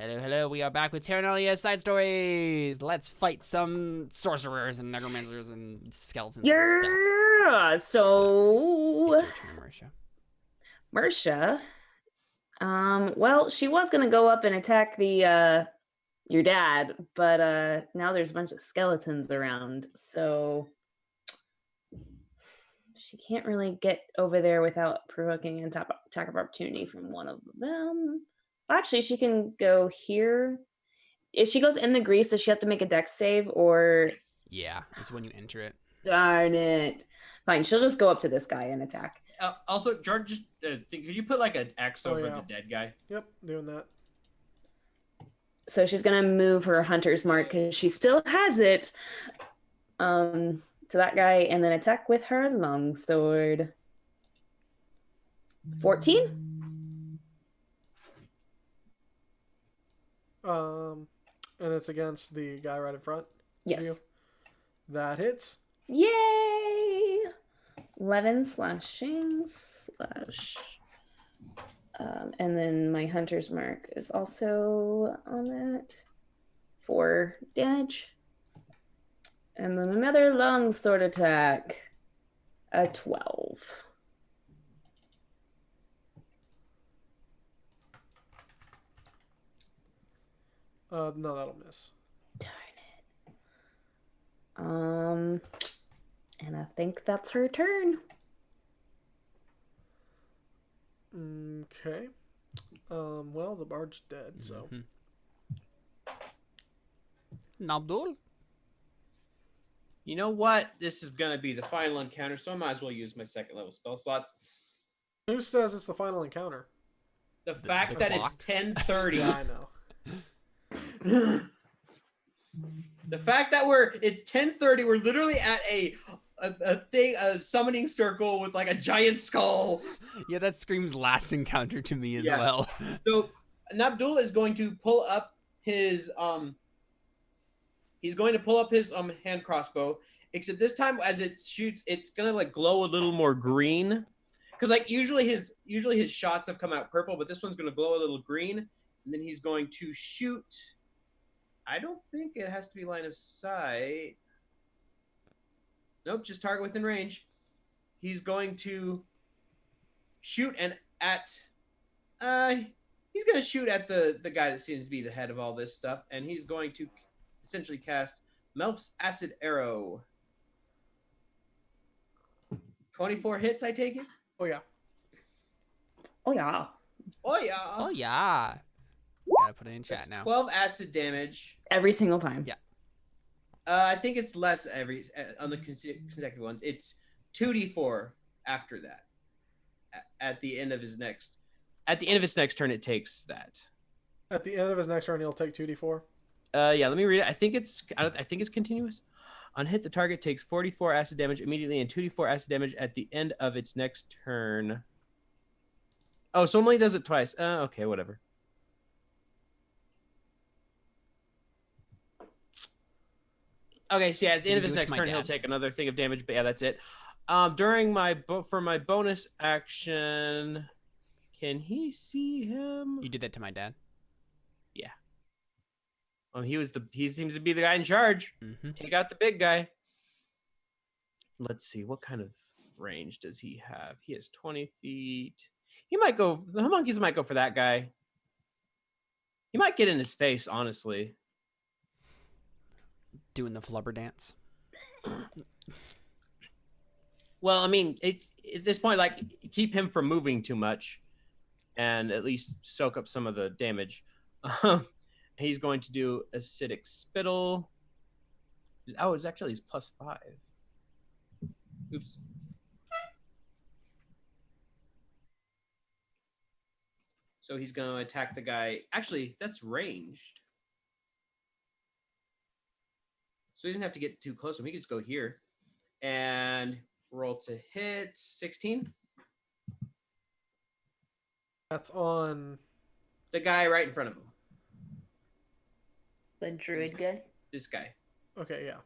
Hello, hello. We are back with Terra Nullius side stories. Let's fight some sorcerers and necromancers and skeletons and stuff. Yeah. So, It's your turn, Marisha. Mersha, well, she was gonna go up and attack the your dad, but now there's a bunch of skeletons around, so she can't really get over there without provoking an attack of opportunity from one of them. Actually, she can go here. If she goes in the grease, does she have to make a dex save or? Yeah, it's when you enter it. Darn it. Fine, she'll just go up to this guy and attack. Also, George, just could you put like an X over yeah. the dead guy? Yep, doing that. So she's gonna move her hunter's mark because she still has it. To that guy, and then attack with her longsword. 14. And it's against the guy right in front. Yes. That hits. Yay! 11 slashing slash. And then my hunter's mark is also on that. 4 damage. And then another longsword attack. A 12. No, that'll miss. Darn it. And I think that's her turn. Okay. Well, the bard's dead, so. Nabdul? You know what? This is gonna be the final encounter, so I might as well use my second level spell slots. Who says it's the final encounter? The fact the that clock? it's 10:30. Yeah, I know. The fact that it's 10:30. We're literally at a summoning circle with like a giant skull. Yeah, that screams last encounter to me as Yeah. well. So Nabdul is going to pull up his hand crossbow, except this time as it shoots, it's gonna like glow a little more green. Because like usually his shots have come out purple, but this one's gonna glow a little green, and then he's going to shoot. I don't think it has to be line of sight. Nope, just target within range. He's going to shoot he's gonna shoot at the guy that seems to be the head of all this stuff, and he's going to essentially cast Melf's Acid Arrow. 24 hits, I take it? Oh, yeah. Oh, yeah. Oh yeah. Oh, yeah. Gotta put it in chat That's now. 12 acid damage. Every single time. Yeah. I think it's less on the consecutive ones. It's 2d4 after that. At the end of his next turn, it takes that. At the end of his next turn, he'll take 2d4. Yeah, let me read it. I think it's continuous. On hit, the target takes 44 acid damage immediately and 2d4 acid damage at the end of its next turn. Oh, so only does it twice. Okay, whatever. Okay, so yeah, at the end of his next turn, he'll take another thing of damage, but yeah, that's it. During for my bonus action, can he see him? You did that to my dad. Yeah. He seems to be the guy in charge. Take out the big guy. Let's see, what kind of range does he have? He has 20 feet. The monkeys might go for that guy. He might get in his face, honestly. Doing the flubber dance. Well, I mean, at this point, like, keep him from moving too much and at least soak up some of the damage. He's going to do acidic spittle. Oh, it's actually his +5. Oops. So he's going to attack the guy. Actually, that's ranged. So he doesn't have to get too close to him. He can just go here and roll to hit. 16. That's on the guy right in front of him. The druid guy? This guy. Okay, yeah.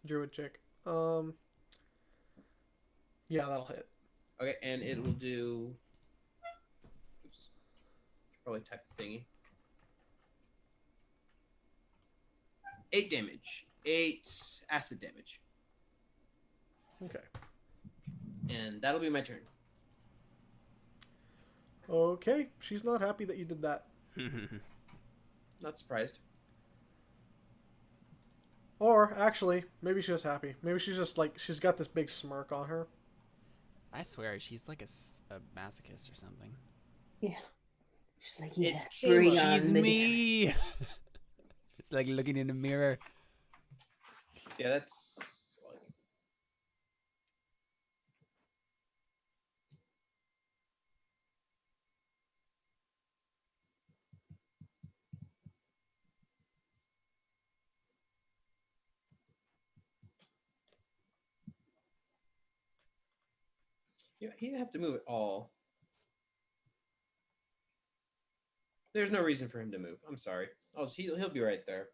Druid chick. Yeah, that'll hit. Okay, and it will do. Oops. Should probably type the thingy. 8 damage. 8 acid damage. Okay. And that'll be my turn. Okay. She's not happy that you did that. Not surprised. Or actually, maybe she's just happy. Maybe she's just like she's got this big smirk on her. I swear, she's like a masochist or something. Yeah. She's like, yes, It's bring Kayla. on She's the me. It's like looking in the mirror. Yeah, that's... Yeah, he didn't have to move at all. There's no reason for him to move. I'm sorry. He'll be right there.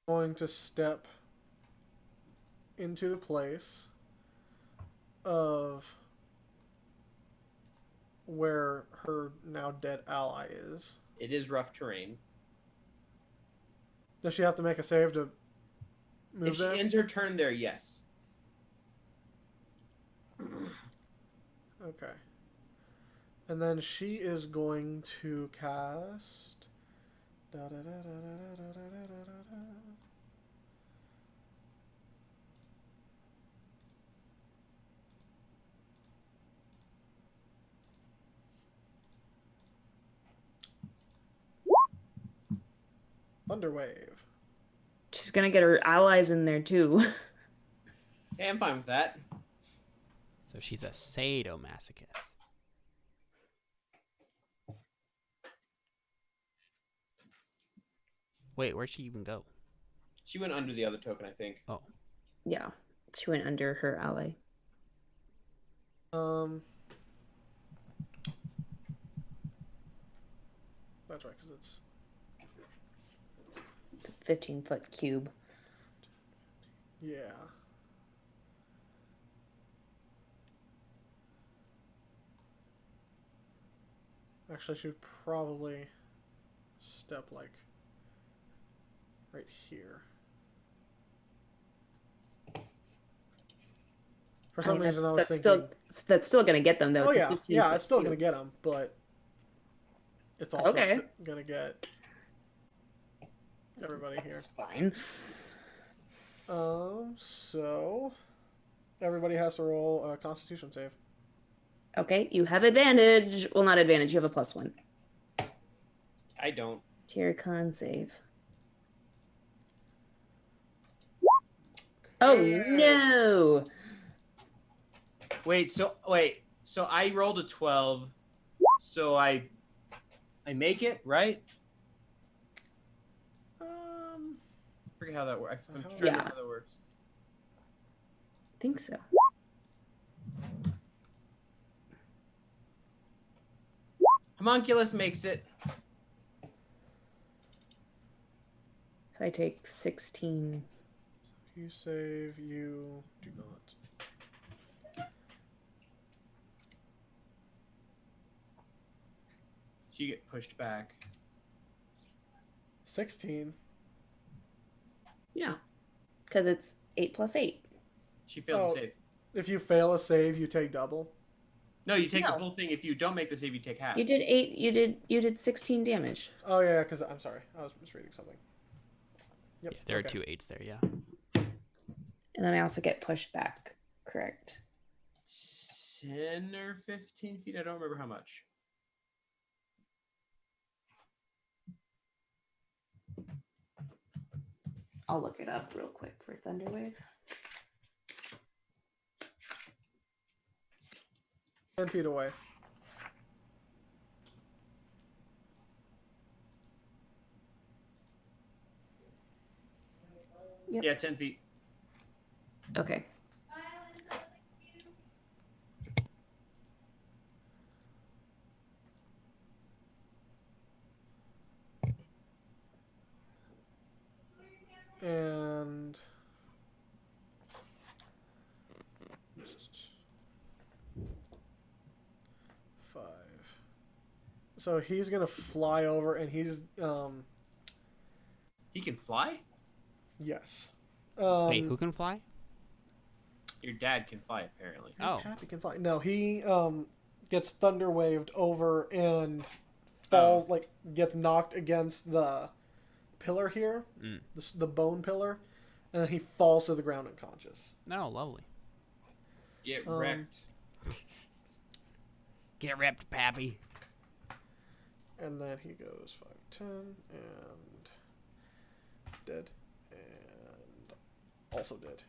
Going to step into the place of where her now dead ally is. It is rough terrain. Does she have to make a save to move If she there? ends her turn there, yes. Okay. And then she is going to cast. Thunderwave. She's gonna get her allies in there too. Hey, I'm fine with that. So she's a sadomasochist. Wait, where'd she even go? She went under the other token, I think. Oh, Yeah. She went under her ally. That's right, because it's 15-foot cube. yeah. Actually, I should probably step like right here. For some reason, I was thinking. That's still gonna get them though. Oh It's a yeah, 15 yeah, foot it's still cube. gonna get them, but it's also Okay. gonna get everybody here. It's fine. So everybody has to roll a Constitution save. Okay, you have advantage. Well, not advantage. You have a +1 I don't. to your con save. Oh no! Wait, so I rolled a 12. So I make it, right? I forget how that works. I'm trying to Yeah. remember how that works. I think so. Homunculus makes it. So I take 16. You save, you do not. So you get pushed back. 16. Yeah, because it's 8 + 8. She failed Oh. the save. If you fail a save, you take double. No, you take No. the full thing. If you don't make the save, you take half. You did 8. You did 16 damage. Oh yeah, because I'm sorry, I was misreading something. Yep. Yeah, there are okay. 2 8s there. Yeah. And then I also get pushed back. Correct. 10 or 15 feet. I don't remember how much. I'll look it up real quick for Thunderwave. 10 feet away. Yep. Yeah, 10 feet. Okay. And 5. So he's gonna fly over, and he's He can fly? yes. Wait, who can fly? Your dad can fly, apparently. Oh. Happy can fly. No, he gets thunder waved over and falls, like gets knocked against the pillar here, the bone pillar, and then he falls to the ground unconscious. No, lovely. Get wrecked. Get ripped, Pappy. And then he goes 5, 10, and dead, and also dead.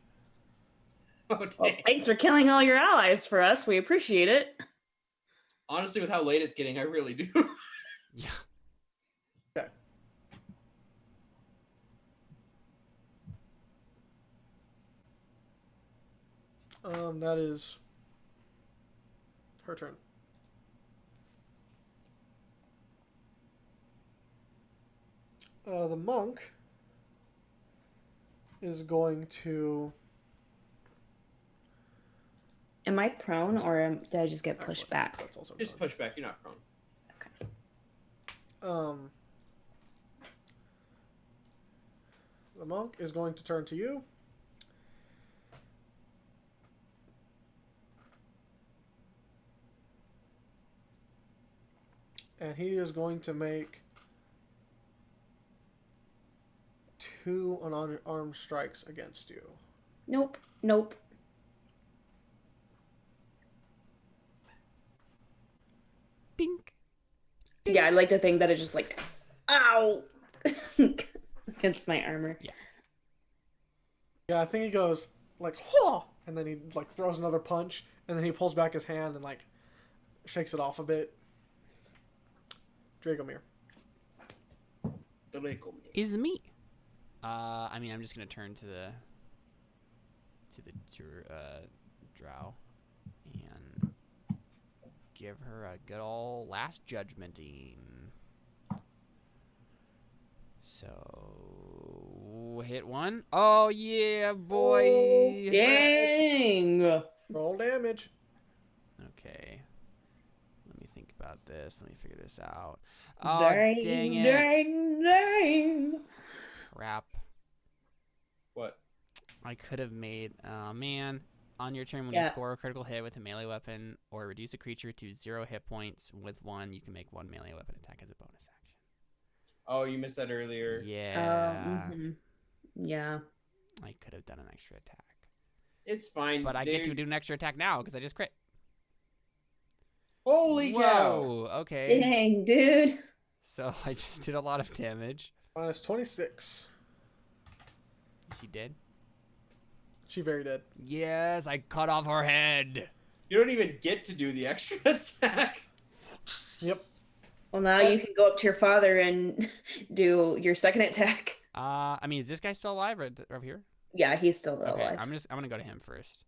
Oh, Well, dang. thanks for killing all your allies for us. We appreciate it. Honestly, with how late it's getting, I really do. Yeah. Okay. That is her turn. The monk is going to. Am I prone or did I just get pushed Actually, back? That's also Just prone. push back. You're not prone. The monk is going to turn to you. And he is going to make 2 unarmed strikes against you. Nope. Nope. Dink. Yeah, I'd like to think that it's just like, ow, against my armor. Yeah, I think he goes like, "Huh!" and then he like throws another punch, and then he pulls back his hand and like shakes it off a bit. Dragomir. Is me. I mean, I'm just gonna turn to the drow and give her a good old last judgmenting. So hit 1. Oh yeah, boy. Dang. Roll damage. Okay. Let me think about this. Let me figure this out. Oh, Dang, dang it. dang. Crap. What? I could have made. Oh, man. On your turn, when Yeah. you score a critical hit with a melee weapon or reduce a creature to 0 hit points with 1, you can make 1 melee weapon attack as a bonus action. Oh, you missed that earlier. Yeah. Yeah. I could have done an extra attack. It's fine. But I get to do an extra attack now because I just crit. Holy cow! Whoa. Okay. Dang, dude. So I just did a lot of damage. Minus 26. She did? She very dead. Yes, I cut off her head. You don't even get to do the extra attack. Yep. Well, now you can go up to your father and do your second attack. I mean, is this guy still alive right over here? Yeah, he's still Okay, alive. I'm gonna go to him first.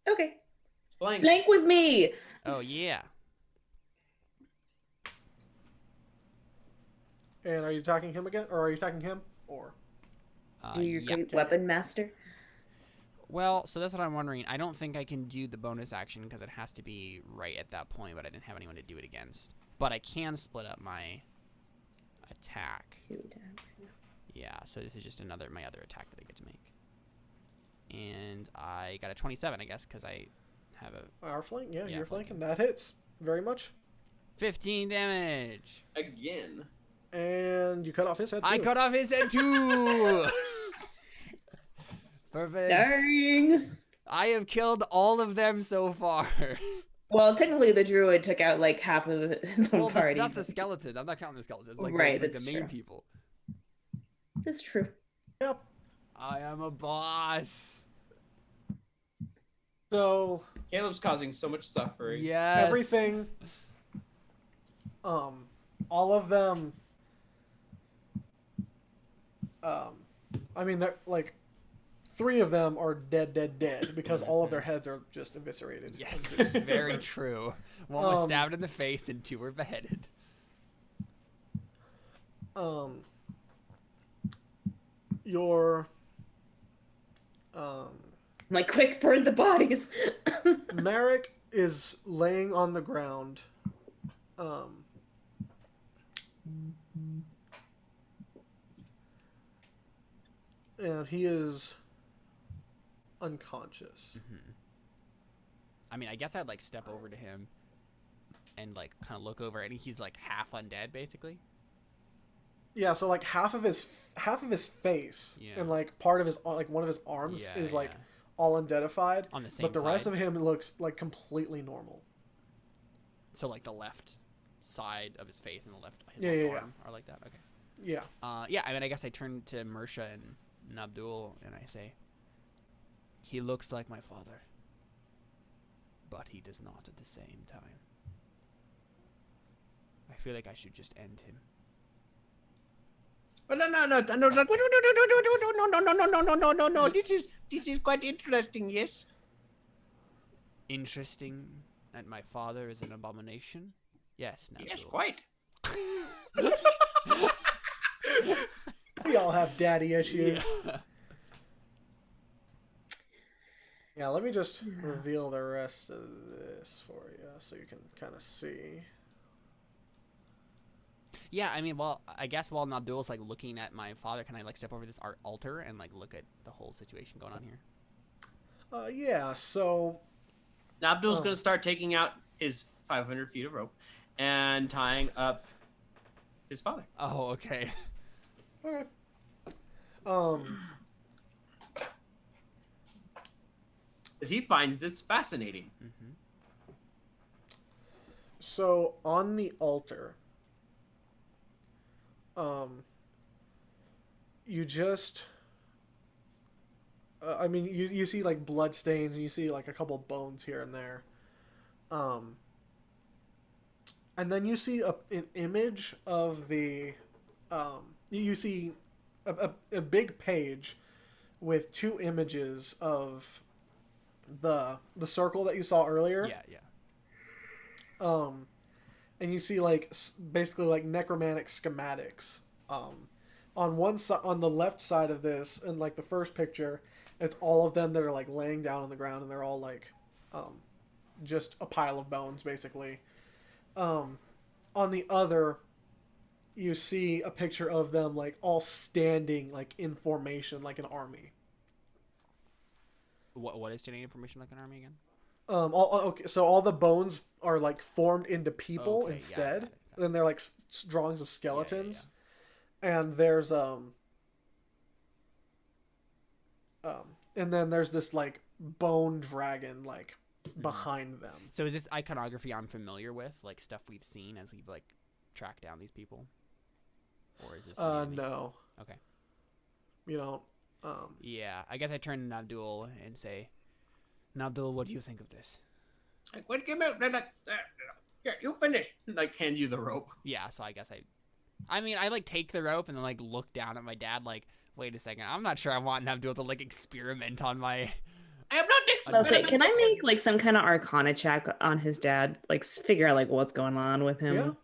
Okay. Flank. Flank with me. Oh yeah. And are you attacking him again, or are you attacking him, or? Do your yeah. great weapon master. Well, so that's what I'm wondering. I don't think I can do the bonus action because it has to be right at that point, but I didn't have anyone to do it against. But I can split up my attack. 2 attacks. Yeah, so this is just my other attack that I get to make. And I got a 27, I guess, because I have a Our flank? Yeah, Yeah, you're flanking. flanking. That hits very much. 15 damage. Again. And you cut off his head too. I cut off his head too. Perfect. Dang. I have killed all of them so far. Well, technically, the druid took out like half of his own Well, party. not the skeleton. I'm not counting the skeletons. It's like Right, the that's main true. people. That's true. Yep. I am a boss. So Caleb's causing so much suffering. Yes. everything, all of them, I mean, they're like, 3 of them are dead because all of their heads are just eviscerated. Yes, very true. One was stabbed in the face and 2 were beheaded. Your Like, quick, burn the bodies. Merrick is laying on the ground. And he is unconscious. I mean, I guess I'd like step over to him and like kind of look over, and he's like half undead, basically. Yeah, so like half of his face Yeah. and like part of his like one of his arms Yeah, is like yeah. all undeadified, On the same but the rest side. of him looks like completely normal. So like the left side of his face and the left his Yeah, left yeah, yeah. arm are like that. Okay. Yeah. Yeah. I mean, I guess I turn to Mersha and Nabdul and I say, "He looks like my father, but he does not at the same time. I feel like I should just end him." But no. This is quite interesting. Yes. Interesting that my father is an abomination. Yes, Nabdul. Yes, quite. We all have daddy issues. Yeah, let me just reveal the rest of this for you so you can kind of see. Yeah, I mean, well, I guess while Nabdul's like looking at my father, can I like step over this art altar and like look at the whole situation going on here? Yeah, so Now Abdul's going to start taking out his 500 feet of rope and tying up his father. Oh, okay. okay. Because he finds this fascinating. Mm-hmm. So on the altar, you just, I mean, you see like blood stains and you see like a couple bones here and there, and then you see an image of the, you see a big page with 2 images of the circle that you saw earlier. Yeah. And you see like basically like necromantic schematics. On one side, on the left side of this, and like the first picture, it's all of them that are like laying down on the ground, and they're all like, just a pile of bones, basically. On the other, you see a picture of them like all standing like in formation, like an army. What is standing information like an army again? Okay, so all the bones are like formed into people Okay, yeah, instead, got it. and they're like drawings of skeletons. And there's and then there's this like bone dragon like behind them. So is this iconography I'm familiar with, like stuff we've seen as we've like tracked down these people, or is this? new to me? No. Okay. You don't. Yeah, I guess I turn to Nabdul and say, "Nabdul, what do you think of this?" Like, what? Give me here, you finish. Like, hand you the rope. Yeah, so I guess I mean, I like take the rope and then like look down at my dad like, wait a second, I'm not sure I want Nabdul to like experiment on my. I am not I'll say, experimenting. can I make like some kind of arcana check on his dad? Like figure out like what's going on with him?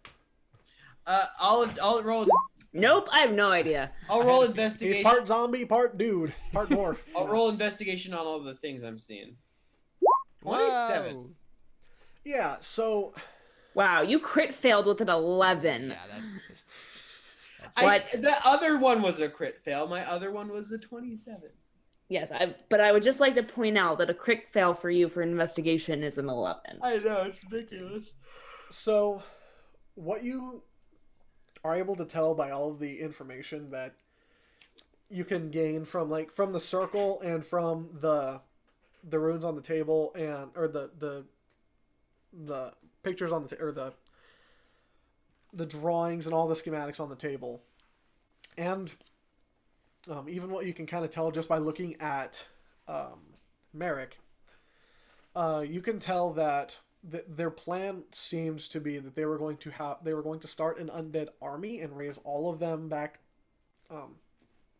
Yeah. I'll roll. Nope, I have no idea. I'll roll He's investigation. part zombie, part dude, part dwarf. I'll roll investigation on all the things I'm seeing. 27. Whoa. Yeah. So Wow, you crit failed with an 11. Yeah, that's What? The other one was a crit fail. My other one was a 27. Yes, but I would just like to point out that a crit fail for you for investigation is an 11. I know, it's ridiculous. So, what you are able to tell by all of the information that you can gain from the circle and from the runes on the table or the pictures on or the drawings and all the schematics on the table, and even what you can kind of tell just by looking at Merrick, you can tell that their plan seems to be that they were going to start an undead army and raise all of them back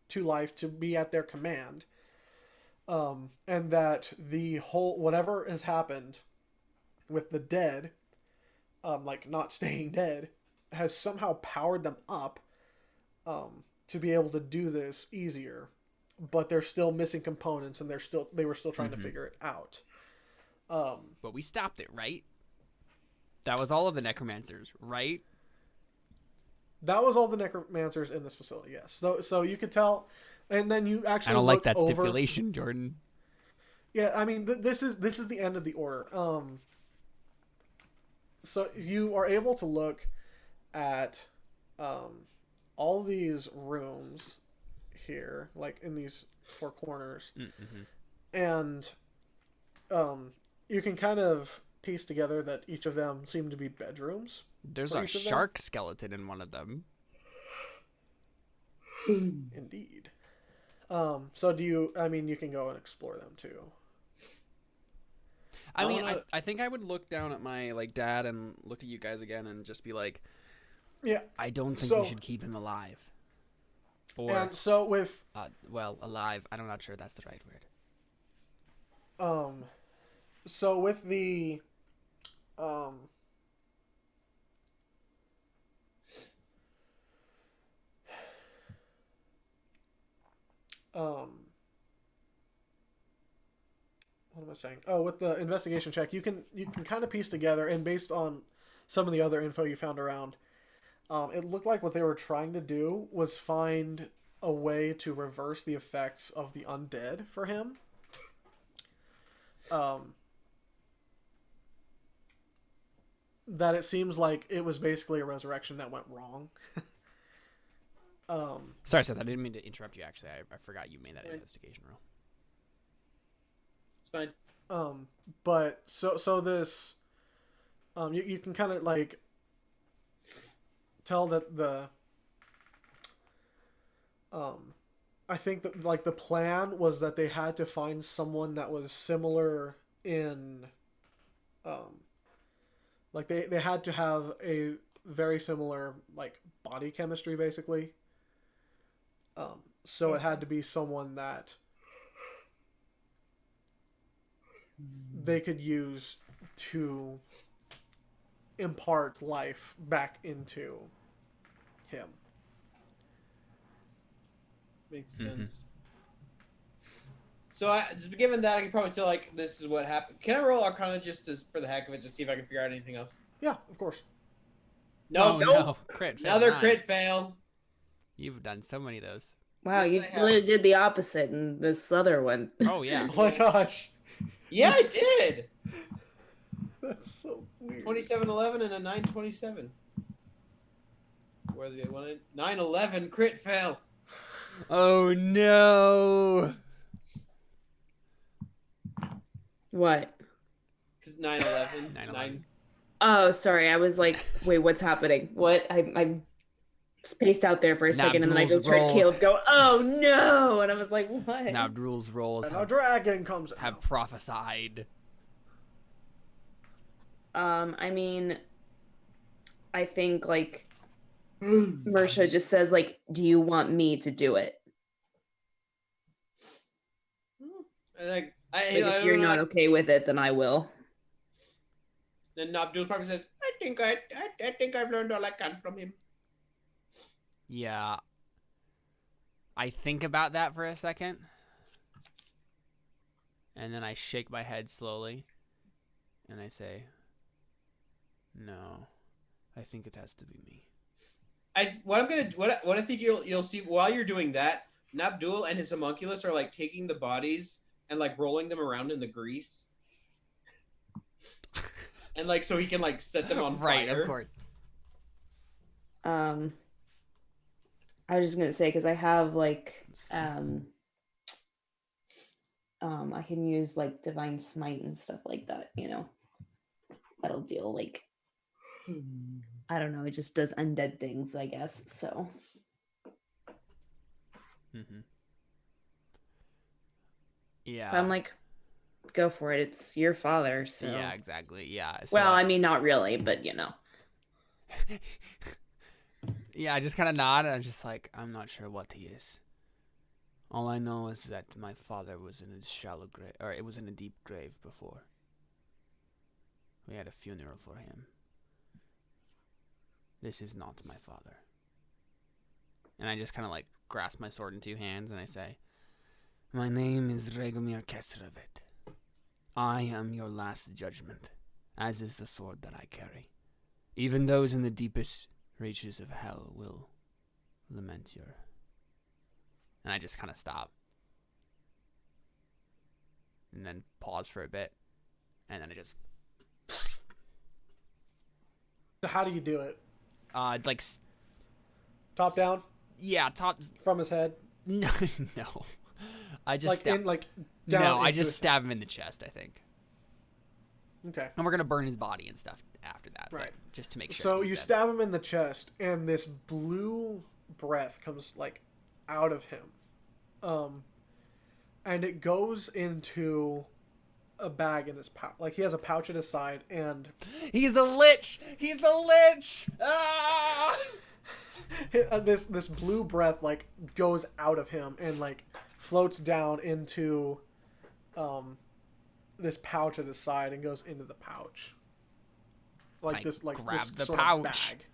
to life to be at their command, and that the whole whatever has happened with the dead, not staying dead, has somehow powered them up to be able to do this easier, but they're still missing components, and they were still trying to figure it out. But we stopped it, right? That was all of the necromancers, right? That was all the necromancers in this facility, yes. So you could tell, and then you actually I don't like that over, stipulation, Jordan. Yeah, I mean, this is the end of the order. So you are able to look at all these rooms here, like in these four corners, and you can kind of piece together that each of them seem to be bedrooms. There's a shark skeleton in one of them. Indeed. So do you? I mean, you can go and explore them too. I mean, I think I would look down at my dad and look at you guys again and just be like, yeah, I don't think we should keep him alive. Or and so with alive. I'm not sure that's the right word. So with the what am I saying? Oh, with the investigation check, you can kind of piece together, and based on some of the other info you found around, it looked like what they were trying to do was find a way to reverse the effects of the undead for him. That it seems like it was basically a resurrection that went wrong. Sorry, Seth, I didn't mean to interrupt you, actually. I forgot you made that investigation roll. It's fine. But so this, you can kind of tell that I think that the plan was that they had to find someone that was similar in, they had to have a very similar body chemistry basically. So it had to be someone that they could use to impart life back into him. Makes sense. So given that, I can probably tell this is what happened. Can I roll Arcana just for the heck of it, just see if I can figure out anything else? Yeah, of course. No. Crit fail. Another crit fail. You've done so many of those. Wow, you literally did the opposite in this other one. Oh, yeah. Oh my gosh. Yeah, I did. That's so weird. 2711 and a 927. Where the 911 crit fail. Oh, no. What? Because 911. 9/11. Oh, sorry. I was like, wait, what's happening? What? I spaced out there for a second, and then I just heard Caleb go, "Oh no!" And I was like, "What?" Now Abdul's rolls and a dragon comes out. Have prophesied. I mean, I think Mersha just says do you want me to do it? If you're not okay with it, then I will. Then Abdul probably says, I think I've learned all I can from him. Yeah. I think about that for a second. And then I shake my head slowly. And I say, no. I think it has to be me. What I think you'll see while you're doing that, Nabdul and his homunculus are taking the bodies and rolling them around in the grease. And so he can set them on fire. Right, of course. I was just gonna say because I have like That's fine. I can use like divine smite and stuff like that. That'll deal like I don't know. It just does undead things, I guess. So Mm-hmm. but I'm Yeah. like, go for it. It's your father. So Yeah, exactly. Yeah. So well, I mean, not really, but yeah, I just kind of nod, and I'm just like, I'm not sure what he is. All I know is that my father was in a shallow grave, or it was in a deep grave before. We had a funeral for him. This is not my father. And I just kind of like grasp my sword in two hands, and I say, my name is Regomir Kesrevet. I am your last judgment, as is the sword that I carry. Even those in the deepest reaches of hell will lament your... And I just kind of stop. And then pause for a bit. And then I just... So how do you do it? like... Top down? Yeah, top... From his head? No, no. I just Like down No, I into just his stab him in the chest, I think. Okay. And we're going to burn his body and stuff after that. Right. Just to make sure. So he's you dead. stab him in the chest, and this blue breath comes like out of him, and it goes into a bag in his pouch. Like he has a pouch at his side, and He's the Lich! He's the Lich! Ah! this blue breath like goes out of him and like floats down into this pouch at his side and goes into the pouch. Like I this grab this the sort pouch. of bag.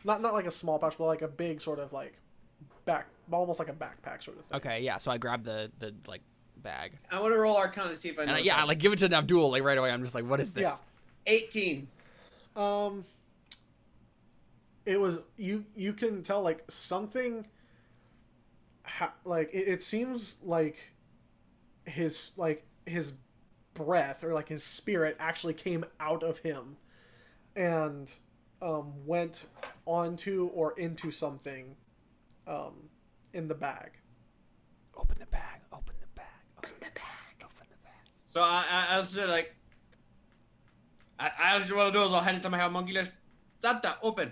Not like a small pouch, but like a big sort of like back, almost like a backpack sort of thing. Okay, yeah, so I grab the like bag. I want to roll Arcana to see if I know. And I like give it to Navdul like right away. I'm just like, what is this? Yeah. 18. It was you can tell like something like it seems like his breath or like his spirit actually came out of him and went onto or into something in the bag. Open the bag. Open the bag. Open the bag. Open the bag. So I was just like, I just want to do is I'll hand it to my monkey list. Santa, open.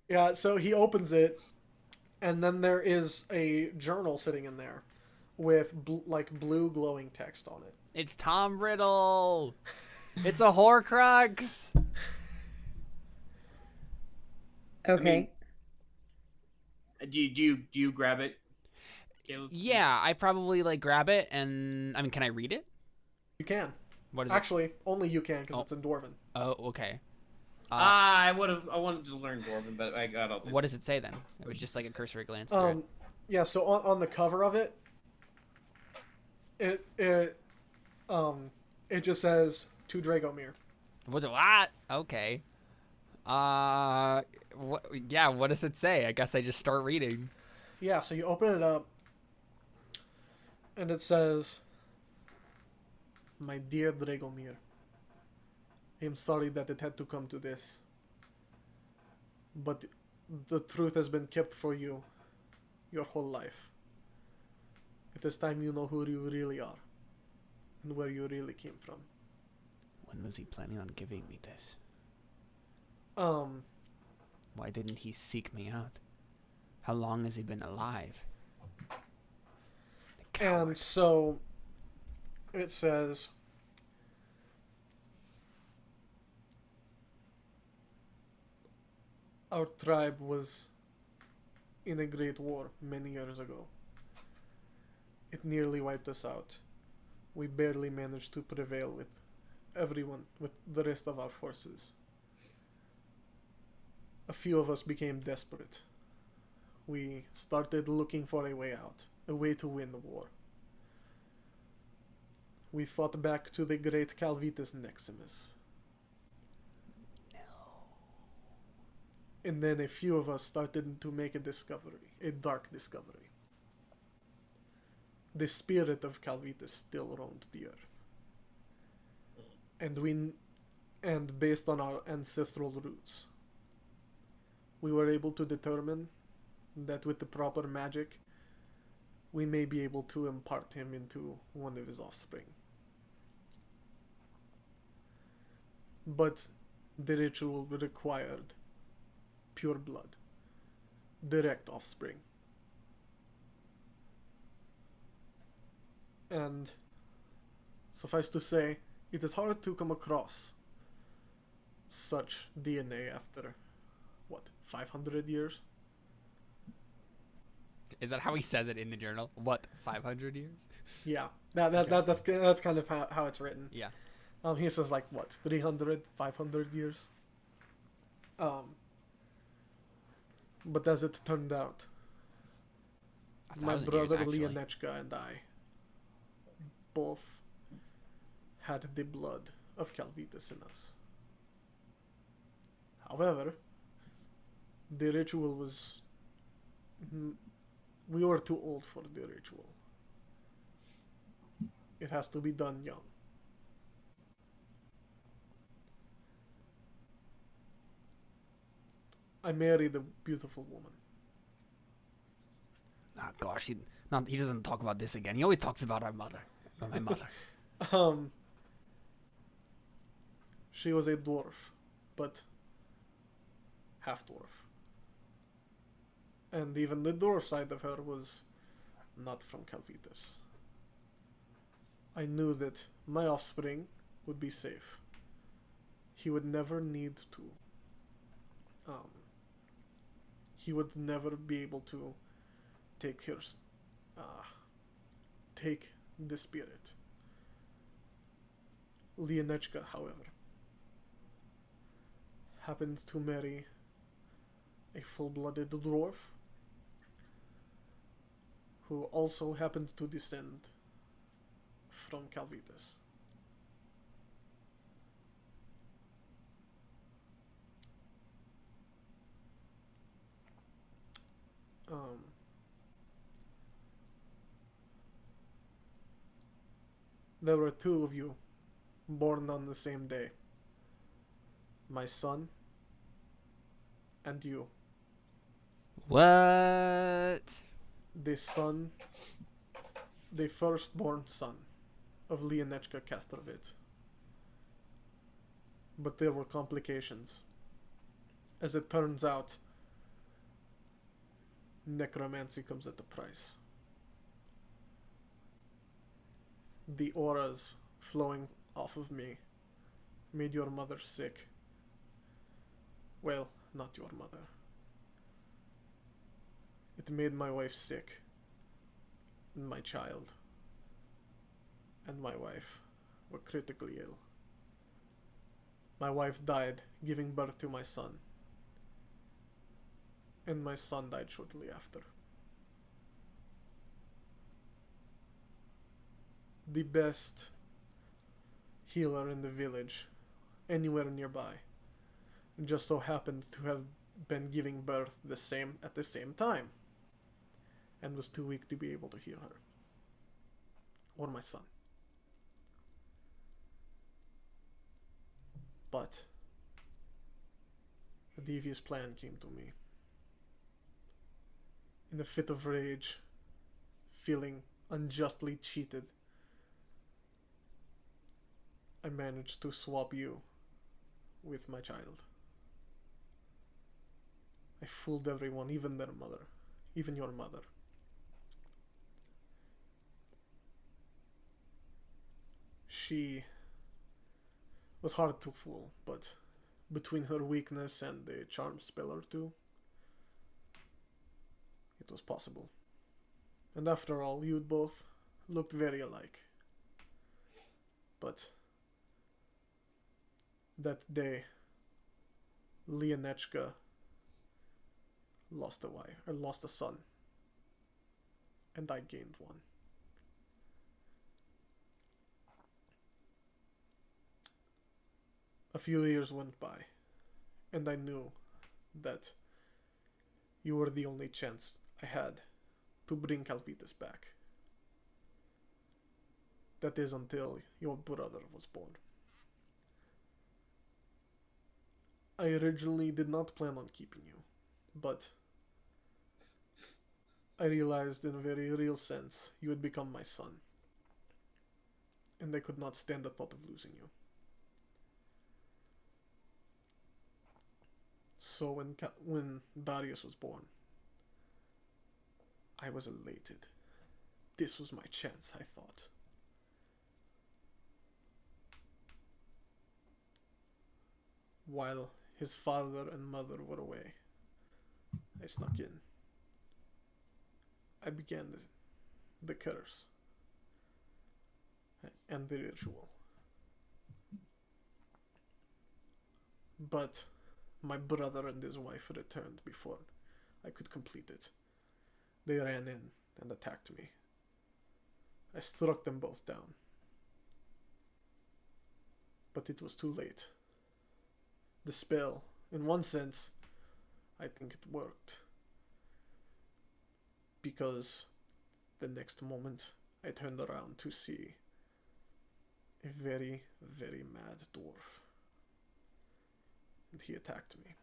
Yeah, so he opens it, and then there is a journal sitting in there with blue glowing text on it. It's Tom Riddle. It's a Horcrux. okay. Do you grab it? Yeah, I probably like grab it and I mean, can I read it? You can. What is Actually, only you can because it's in Dwarven. it? Oh, okay. I wanted to learn Dwarven, but I got all this. What does it say then? It was just like a cursory glance through it. Yeah, so on the cover of it, it just says to Dragomir. What? Okay. What? Yeah. What does it say? I guess I just start reading. Yeah, so you open it up, and it says, "My dear Dragomir, I am sorry that it had to come to this, but the truth has been kept for you your whole life. It is time you know who you really are, and where you really came from." When was he planning on giving me this? Um, Why didn't he seek me out? How long has he been alive? The coward. and so it says, "Our tribe was in a great war many years ago. It nearly wiped us out. We barely managed to prevail with the rest of our forces. A few of us became desperate. We started looking for a way out, a way to win the war. We thought back to the great Calvitus Neximus. And then a few of us started to make a discovery, a dark discovery. The spirit of Calvitus still roamed the earth. And based on our ancestral roots, we were able to determine that with the proper magic, we may be able to impart him into one of his offspring. But the ritual required pure blood, direct offspring. And suffice to say, it is hard to come across such DNA after, what, 500 years? Is that how he says it in the journal? What, 500 years? Yeah, Okay. that's kind of how it's written. Yeah. He says like what, 300, 500 years. But as it turned out, my 1,000 years, brother actually. Leonechka and I both had the blood of Calvitus in us. However, the ritual was... We were too old for the ritual. It has to be done young. I married a beautiful woman. Oh gosh, he doesn't talk about this again. He always talks about our mother, or my mother. She was a dwarf, but half dwarf. And even the dwarf side of her was not from Calvitus. I knew that my offspring would be safe. He would never need to. He would never be able to take the spirit. Leonechka, however, happened to marry a full-blooded dwarf who also happened to descend from Calvitus. There were two of you born on the same day. My son and you. What? The firstborn son of Leonechka Kastrovit. But there were complications. As it turns out, necromancy comes at a price. The auras flowing off of me made your mother sick. Well, not your mother. It made my wife sick. And my child and my wife were critically ill. My wife died giving birth to my son. And my son died shortly after. The best healer in the village, anywhere nearby, just so happened to have been giving birth at the same time, and was too weak to be able to heal her. Or my son. But a devious plan came to me. In a fit of rage, feeling unjustly cheated, I managed to swap you with my child. I fooled everyone, even their mother, even your mother. She was hard to fool, but between her weakness and a charm spell or two, it was possible. And after all, you both looked very alike. But that day, Leonechka lost a son, and I gained one. A few years went by, and I knew that you were the only chance I had to bring Calvitus back. That is until your brother was born. I originally did not plan on keeping you. but I realized in a very real sense you had become my son, and I could not stand the thought of losing you. So when Darius was born, I was elated. This was my chance, I thought. While his father and mother were away, I snuck in. I began the curse and the ritual. But my brother and his wife returned before I could complete it. They ran in and attacked me. I struck them both down. But it was too late. The spell, in one sense, I think it worked. Because the next moment I turned around to see a very, very mad dwarf. And he attacked me.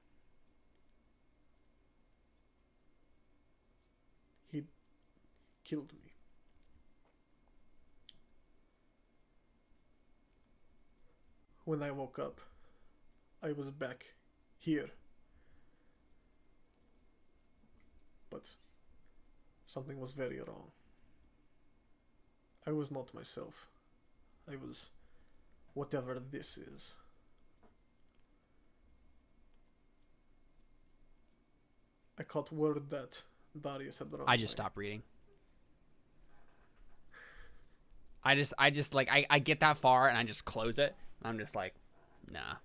He killed me. When I woke up, I was back here. But something was very wrong. I was not myself. I was whatever this is. I caught word that Darius had run I just away. stopped reading. I just like I get that far and I just close it. I'm just like, nah.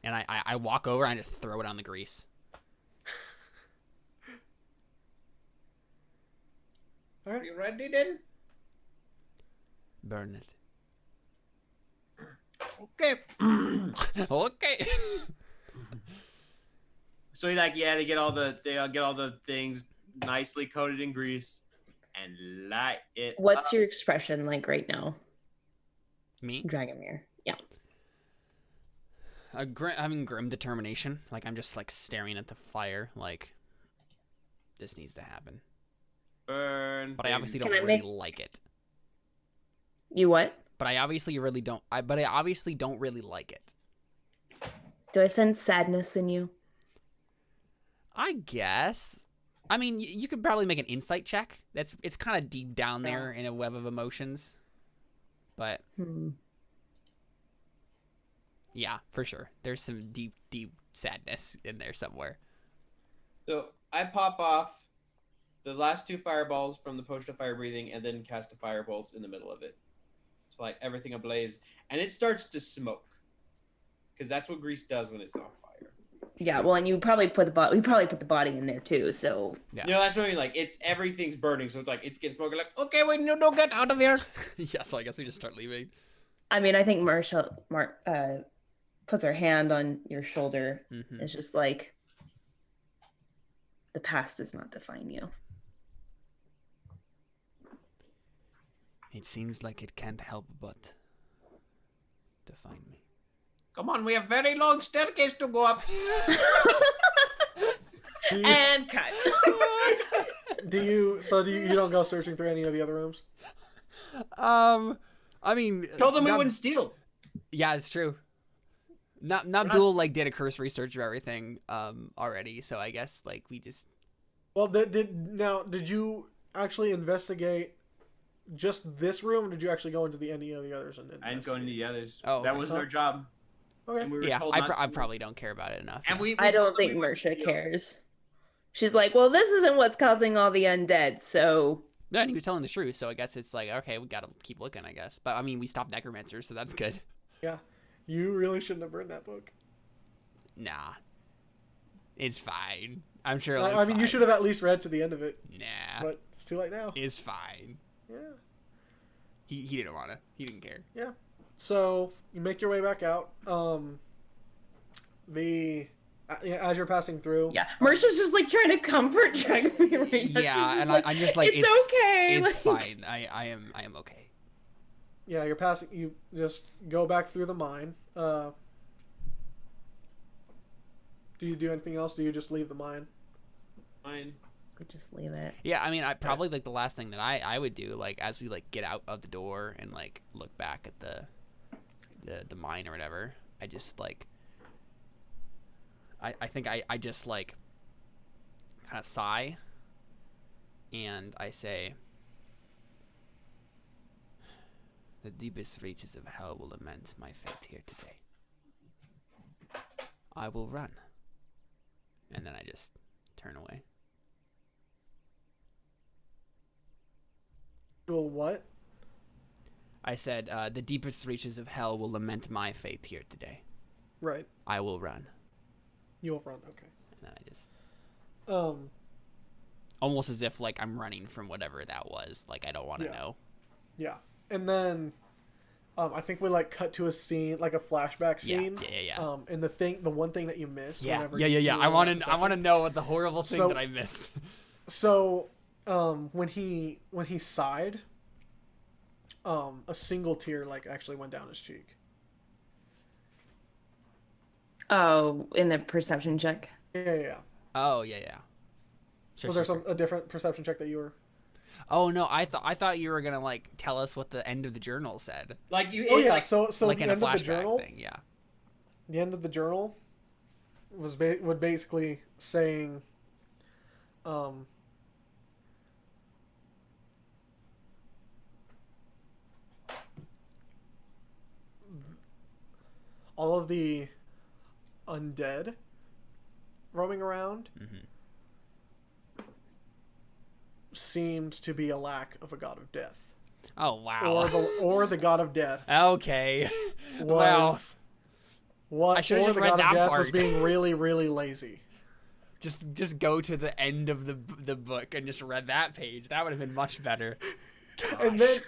And I walk over and I just throw it on the grease. All right. You ready then? Burn it. Okay. Okay. So they get all the things nicely coated in grease and light it. What's up. your expression like right now, Me? Dragomir? Yeah. Having grim determination. Like I'm just like staring at the fire. Like this needs to happen. Burn? But I obviously don't Can I really make- like it. You what? But I obviously really don't. But I obviously don't really like it. Do I sense sadness in you? I guess. I mean, you could probably make an insight check. It's kind of deep down there in a web of emotions. But yeah, for sure. There's some deep, deep sadness in there somewhere. So I pop off the last 2 fireballs from the potion of fire breathing and then cast a firebolt in the middle of it. So like everything ablaze. And it starts to smoke. Because that's what grease does when it's on fire. Yeah. Well, and you probably put the body. We probably put the body in there too. So Yeah. You know, that's what I mean. Like everything's burning, so it's like it's getting smoky. Like, okay, wait, no, don't get out of here. Yeah, so I guess we just start leaving. I mean, I think Mark puts her hand on your shoulder. Mm-hmm. It's just like the past does not define you. It seems like it can't help but define me. Come on, we have very long staircase to go up. And cut. Do you don't go searching through any of the other rooms? I mean, Told them we Nab- wouldn't steal. Yeah, it's true. Nabdul like did a cursory search of everything already, so I guess like we just. Well, did you actually investigate just this room, or did you actually go into any of the others? I didn't go into the others. Oh, that okay. wasn't our job. Okay. And we were Yeah, told I not to. probably don't care about it enough. And yeah. we I don't told them think we wouldn't Mersha steal. cares. She's like, well, this isn't what's causing all the undead, so. No, and he was telling the truth, so I guess it's like, okay, we gotta keep looking, I guess. But I mean, we stopped necromancers, so that's good. Yeah, you really shouldn't have burned that book. Nah, it's fine. I'm sure. I mean, you should have at least read to the end of it. Nah, But it's too late now. it's fine. Yeah. He didn't wanna. He didn't care. Yeah. So you make your way back out. As you're passing through. Yeah. Mersha's just like trying to comfort Dragomir right now. Yeah, She's and just I'm just like, it's okay. It's like, fine. I am okay. Yeah, you're passing. You just go back through the mine. Do Do you do anything else? Do you just leave the mine? Fine. We just leave it. Yeah, I mean, I probably like the last thing that I would do, like as we like get out of the door and like look back at the mine or whatever. I just like I think I just like kind of sigh and I say, the deepest reaches of hell will lament my fate here today. I will run. And then I just turn away. Well, what? I said, the deepest reaches of hell will lament my fate here today. Right. I will run. You'll run. Okay. And then I just... Almost as if, like, I'm running from whatever that was. Like, I don't want to know. Yeah. And then, I think we, like, cut to a scene, like a flashback scene. Yeah. And the one thing that you missed. Yeah. Whenever I want to know what the horrible thing that I missed. So, when he sighed, a single tear, like, actually went down his cheek. Oh, in the perception check. Yeah. Oh, yeah. Was there a different perception check that you were... Oh no, I thought you were gonna like tell us what the end of the journal said. Like you. Oh yeah, like, so like the in a end of the flashback journal thing, yeah. The end of the journal would basically saying, all of the undead roaming around seemed to be a lack of a god of death. Oh wow. Or the god of death. Okay. Was what? I should have just the read god that of death part. was being really, really lazy. Just go to the end of the book and just read that page. That would have been much better. and then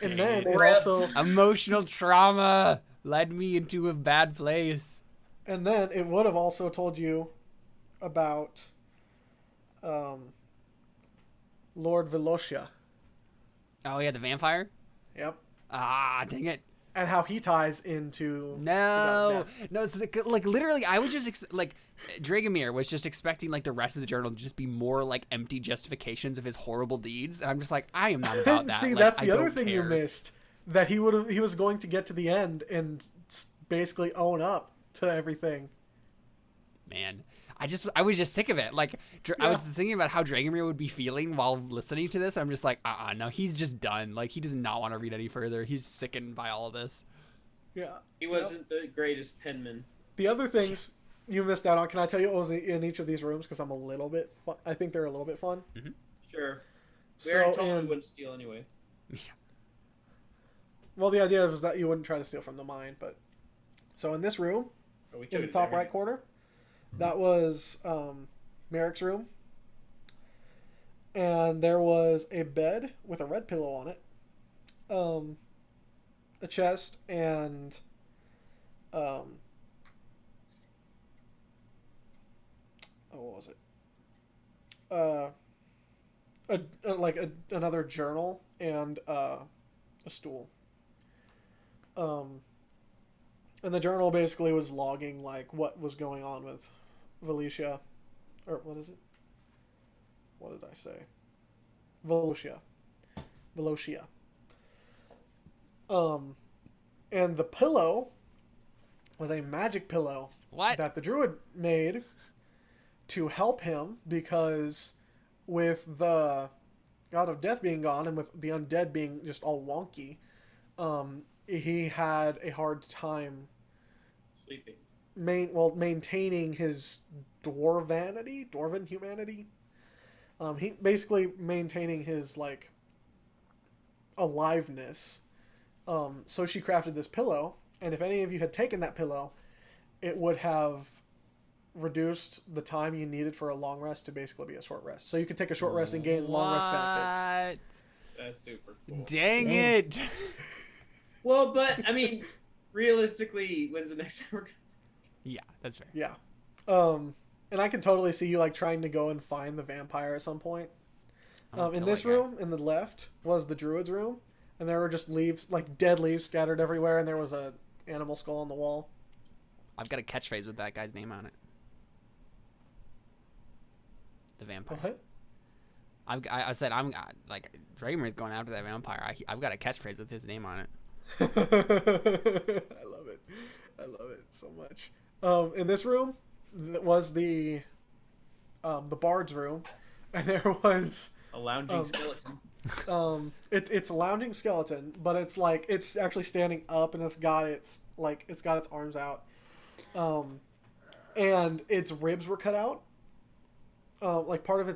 it also emotional trauma led me into a bad place. And then it would have also told you about Lord Velocia. Oh yeah, the vampire? Yep. Ah, dang it. And how he ties into No, it's like literally. I was just like, Dragomir was just expecting like the rest of the journal to just be more like empty justifications of his horrible deeds, and I'm just like, I am not about that. See, like, that's I the other don't thing you care. missed. That he was going to get to the end and basically own up to everything. Man, I was just sick of it. Like, I was thinking about how Dragomir would be feeling while listening to this. I'm just like, no, he's just done. Like, he does not want to read any further. He's sickened by all of this. Yeah. he wasn't the greatest penman. The other things you missed out on, can I tell you what was in each of these rooms? Because I'm a little bit fun. I think they're a little bit fun. Mm-hmm. Sure. We So already told him we wouldn't steal anyway. Yeah. Well, the idea was that you wouldn't try to steal from the mine, but... So in this room, But we in the took top everything. right corner, that was Merrick's room. And there was a bed with a red pillow on it, a chest, and what was it? Another journal and a stool. And the journal basically was logging like what was going on with Velocia, or what is it? What did I say? Velocia. And the pillow was a magic pillow What? that the druid made to help him, because with the god of death being gone and with the undead being just all wonky, he had a hard time Sleeping. maintaining his dwarven humanity. He basically maintaining his like aliveness. So she crafted this pillow, and if any of you had taken that pillow, it would have reduced the time you needed for a long rest to basically be a short rest. So you could take a short rest and gain long rest benefits. That's super cool. Dang Dang. it. Well, but I mean, realistically, when's the next time we're gonna... Yeah, that's fair. Yeah. And I can totally see you like trying to go and find the vampire at some point. I'll In kill this that guy. room, in the left, was the druid's room, and there were just leaves, like dead leaves scattered everywhere, and there was a animal skull on the wall. I've got a catchphrase with that guy's name on it. The vampire. What? I said like Dragomir's going after that vampire. I've got a catchphrase with his name on it. I love it. I love it so much. In this room was the bard's room, and there was A lounging skeleton. It's a lounging skeleton, but it's like it's actually standing up, and it's got its arms out, and its ribs were cut out. Like parts of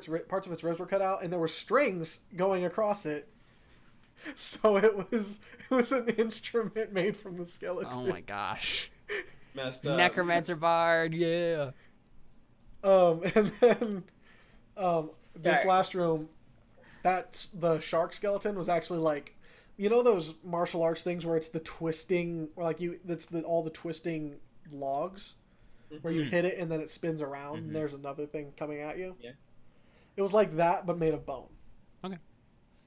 its ribs were cut out, and there were strings going across it. So it was an instrument made from the skeleton. Oh my gosh. Messed up. Necromancer bard, yeah. And then this Sorry. last room, that's the shark skeleton was actually like, you know those martial arts things where it's the twisting, or like all the twisting logs where you hit it and then it spins around and there's another thing coming at you. Yeah. It was like that but made of bone. Okay.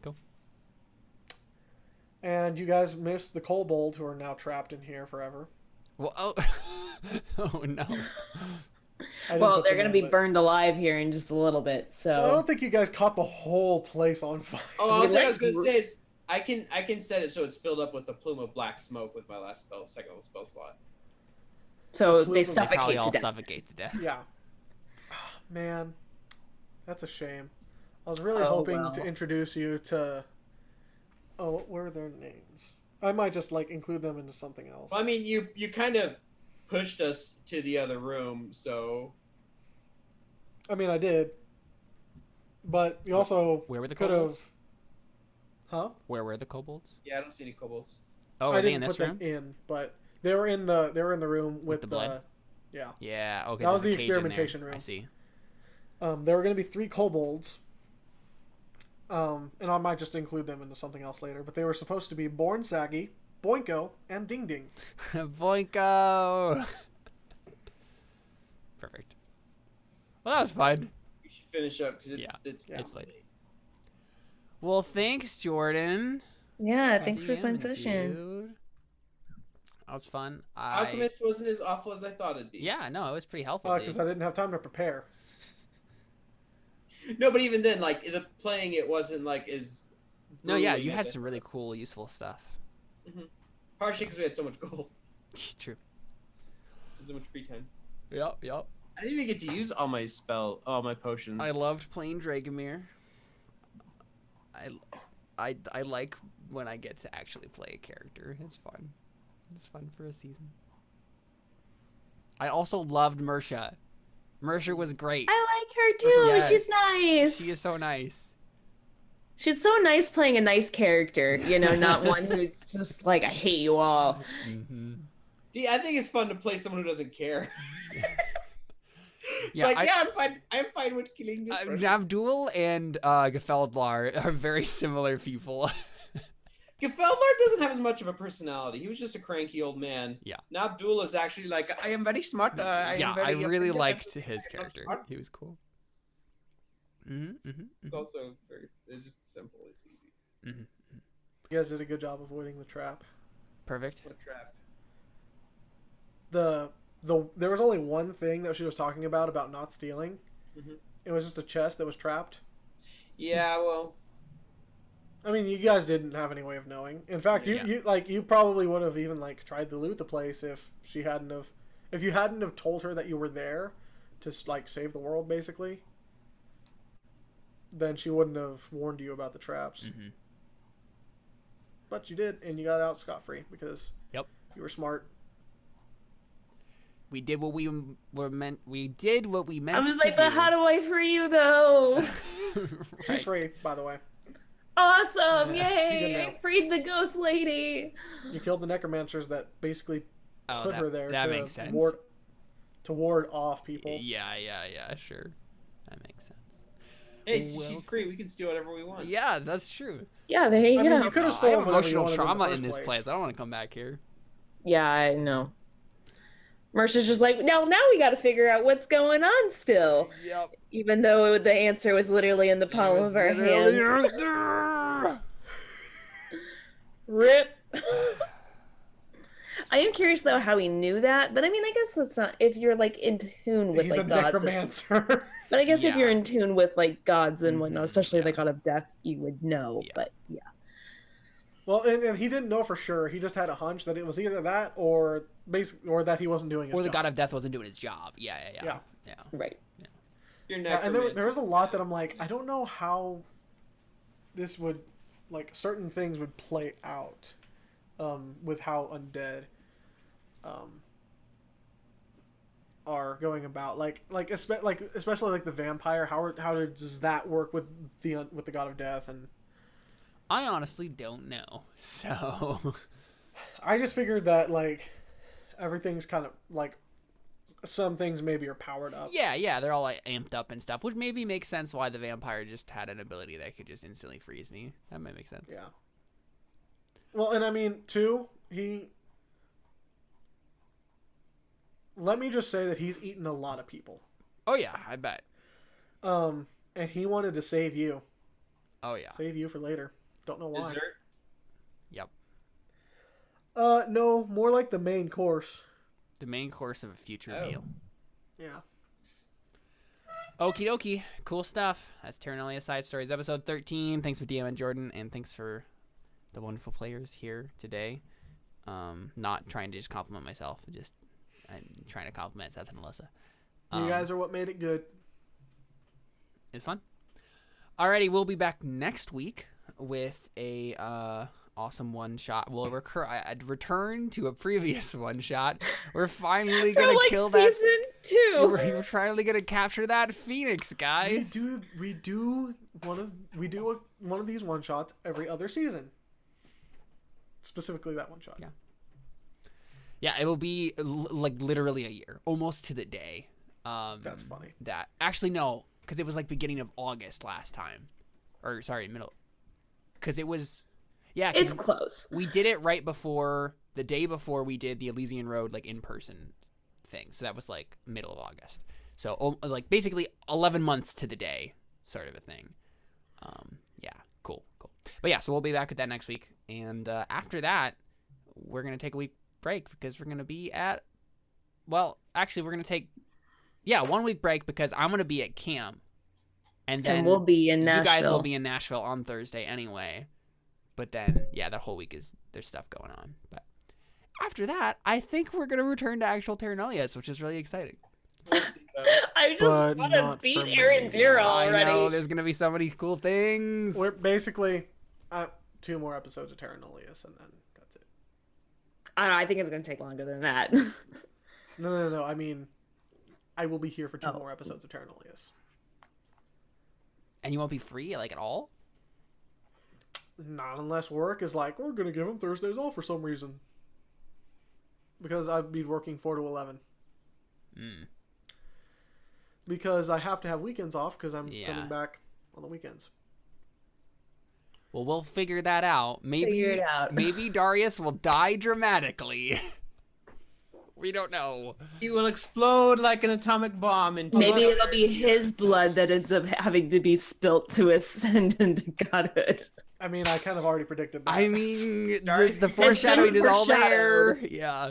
Cool. And you guys missed the kobold who are now trapped in here forever. Well, oh, oh no. I didn't Well, put they're them gonna in, be but- burned alive here in just a little bit. I So don't think you guys caught the whole place on fire. Oh, the We thing I was like- gonna say is I can set it so it's filled up with a plume of black smoke with my last second spell slot. they They They suffocate probably all to death. suffocate to death. Yeah. Man, that's a shame. I was really Oh, hoping well. to introduce you to. Oh, what were their names? I might just like include them into something else. Well, I mean, you kind of pushed us to the other room, so I mean, I did, but you also Where were the could have. kobolds? Huh? Where were the kobolds? yeah, I don't see any kobolds. Oh, I are they in didn't this put room? them in, but they were in the room with the blood? Yeah. Yeah. Okay. That was there's a the cage in there. experimentation room. I see. There were going to be 3 kobolds. And I might just include them into something else later, but they were supposed to be Born Saggy, Boinko, and Ding Ding. Boinko. Perfect. Well, that was fun. We should finish up because Yeah. It's late. Well, thanks, Jordan. Yeah, thanks for a Damn, fun session. dude. That was fun. Alchemist wasn't as awful as I thought it'd be. Yeah, no, it was pretty helpful. Because dude. I didn't have time to prepare. No, but even then, like the playing, it wasn't like as. No, yeah, grueling you as had I some really thought. cool, useful stuff. Partially because we had so much gold, True. and so much free time. Yep. I didn't even get to use all my potions. I loved playing Dragomir. I like when I get to actually play a character. It's fun. It's fun for a season. I also loved Mersha. Mersha was great. I like her too. Yes. She's nice. She is so nice. She's so nice playing a nice character, not one who's just like, I hate you all. Mm-hmm. I think it's fun to play someone who doesn't care. It's Yeah, like, yeah, I'm fine with killing this person. Navdul and Gefeldlar are very similar people. Gefeldlar doesn't have as much of a personality. He was just a cranky old man. Yeah. Nabdul is actually like, I am very smart. I am really very liked his I'm character. smart. He was cool. It's also it's just simple. It's easy. You guys did a good job avoiding the trap. Perfect. What a trap. There was only one thing that she was talking about not stealing. Mhm. It was just a chest that was trapped. Yeah, well, I mean, you guys didn't have any way of knowing. In fact, Yeah. you probably would have even tried to loot the place if you hadn't have told her that you were there to save the world, basically. Then she wouldn't have warned you about the traps. Mm-hmm. But you did, and you got out scot-free because Yep. you were smart. We did what we were meant. We did what we meant. I was to like, but do. how do I free you though? She's Right. free, by the way. Awesome! Yeah. She Yay! did I know. freed the ghost lady. You killed the necromancers that basically Oh, put her there that to makes sense. ward off people. Yeah, sure. That makes sense. hey, Well- she's free. We can steal whatever we want. Yeah, that's true. Yeah, there you I go. mean, you could have I stolen have whatever you emotional wanted trauma the in this first place. I don't want to come back here. Yeah, I know. Mercer's just like, now we got to figure out what's going on still. Yep. Even though the answer was literally in the palm of our hand. Rip. I am curious though how he knew that, but I mean, I guess it's not if you're like in tune with He's a like gods. necromancer. But I guess if you're Yeah. in tune with like gods and whatnot, especially yeah. the god of death, you would know. Yeah. But yeah, Well, and he didn't know for sure. He just had a hunch that it was either that or that he wasn't doing his Or the job. god of death wasn't doing his job. Yeah. right. Your Yeah, and there necromancer. was a lot that I'm like, I don't know how this would, like, certain things would play out with how undead are going about. Especially like the vampire. How does that work with the god of death? And I honestly don't know. So I just figured that like everything's kind of like some things maybe are powered up. yeah, they're all like amped up and stuff, which maybe makes sense why the vampire just had an ability that could just instantly freeze me. That might make sense. Yeah. Well, and I mean, too, let me just say that he's eaten a lot of people. Oh yeah, I bet. And he wanted to save you. Oh yeah. Save you for later. Don't know why. Dessert? Yep. No, more like the main course. The main course of a future Oh. meal. Yeah. Okie dokie. Cool stuff. That's Terra Nullius Side Stories, episode 13. Thanks for DM and Jordan, and thanks for the wonderful players here today. Not trying to just compliment myself, I'm trying to compliment Seth and Alyssa. You guys are what made it good. It's fun. Alrighty, we'll be back next week with a awesome one shot. I'd return to a previous one shot. We're finally gonna kill that. Season 2. We're finally gonna capture that phoenix, guys. We do one of these one shots every other season. Specifically that one shot. Yeah. Yeah, it will be like literally a year, almost to the day. That's funny. That actually no, because it was like beginning of August last time, or sorry, middle. Because it was, yeah, 'cause It's close. we did it right before the day before we did the Elysian Road like in person thing. So that was like middle of August. So like basically 11 months to the day, sort of a thing. Yeah, cool. But yeah, so we'll be back with that next week, and after that, we're gonna take a week break because we're gonna be at. Well, actually, we're gonna take 1 week break because I'm gonna be at camp, and then we'll be in Nashville. you guys will be in Nashville on Thursday anyway. But then, that whole week there's stuff going on. But after that, I think we're gonna return to actual Terra Nullius, which is really exciting. I just But want to not beat for me. Arendira I already. know there's gonna be so many cool things. We're basically 2 more episodes of Terra Nullius, and then that's it. I don't know, I think it's going to take longer than that. No. I mean, I will be here for 2 Oh. more episodes of Terra Nullius. And you won't be free like at all. Not unless work is like, we're going to give them Thursdays off for some reason. Because I'd be working 4 to 11. Because I have to have weekends off because I'm coming back on the weekends. Well, we'll figure that out. Figure it out. Maybe Darius will die dramatically. We don't know. He will explode like an atomic bomb into Maybe it'll be his blood that ends up having to be spilt to ascend into godhood. I mean, I kind of already predicted that. I mean, Darius- the foreshadowing is all there. foreshadowed. Yeah.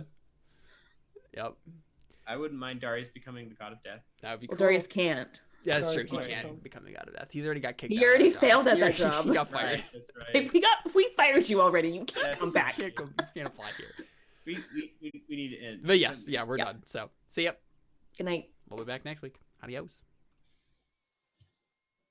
Yep. I wouldn't mind Darius becoming the god of death. That would be Well, cool. Darius can't. Yeah, that's true. Darius He can't can become- become the god of death. He's already got kicked He out. of already that job. failed at He that already- job. He got fired. Right, that's right. We fired you already. You can't That's- come back. You can't apply here. We need to end. But yes, we're Yep. done. So, see ya. Good night. We'll be back next week. Adios.